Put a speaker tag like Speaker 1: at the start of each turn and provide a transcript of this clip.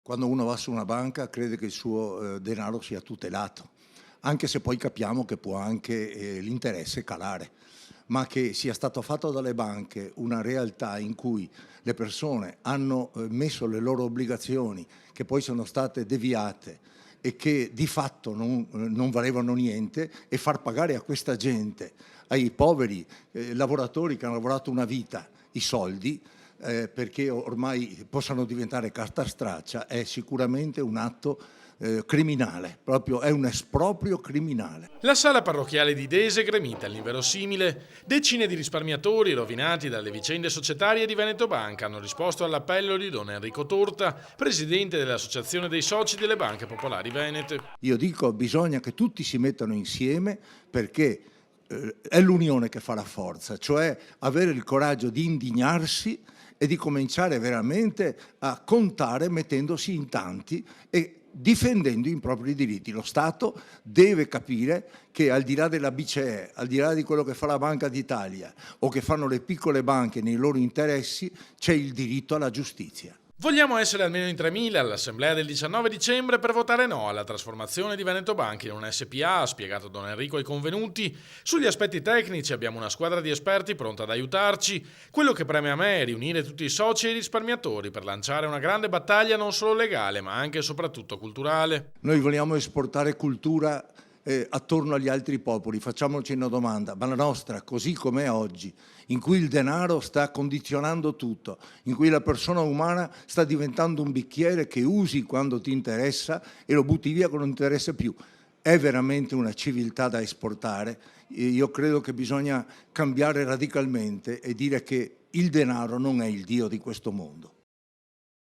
Speaker 1: Quando uno va su una banca crede che il suo denaro sia tutelato, anche se poi capiamo che può anche l'interesse calare, ma che sia stato fatto dalle banche una realtà in cui le persone hanno messo le loro obbligazioni, che poi sono state deviate e che di fatto non valevano niente, e far pagare a questa gente, ai poveri lavoratori che hanno lavorato una vita, i soldi, perché ormai possano diventare carta straccia, è sicuramente un atto criminale, proprio è un esproprio criminale.
Speaker 2: La sala parrocchiale di Dese gremita all'inverosimile. Decine di risparmiatori rovinati dalle vicende societarie di Veneto Banca hanno risposto all'appello di Don Enrico Torta, presidente dell'Associazione dei Soci delle Banche Popolari Venete.
Speaker 1: Io dico, bisogna che tutti si mettano insieme, perché è l'unione che fa la forza, cioè avere il coraggio di indignarsi e di cominciare veramente a contare mettendosi in tanti e difendendo i propri diritti. Lo Stato deve capire che al di là della BCE, al di là di quello che fa la Banca d'Italia o che fanno le piccole banche nei loro interessi, c'è il diritto alla giustizia.
Speaker 2: Vogliamo essere almeno in 3.000 all'assemblea del 19 dicembre per votare no alla trasformazione di Veneto Banca in un SPA, ha spiegato Don Enrico ai convenuti. Sugli aspetti tecnici abbiamo una squadra di esperti pronta ad aiutarci. Quello che preme a me è riunire tutti i soci e i risparmiatori per lanciare una grande battaglia non solo legale ma anche e soprattutto culturale.
Speaker 1: Noi vogliamo esportare cultura attorno agli altri popoli. Facciamoci una domanda: ma la nostra, così com'è oggi, in cui il denaro sta condizionando tutto, in cui la persona umana sta diventando un bicchiere che usi quando ti interessa e lo butti via quando non ti interessa più, è veramente una civiltà da esportare? Io credo che bisogna cambiare radicalmente e dire che il denaro non è il Dio di questo mondo.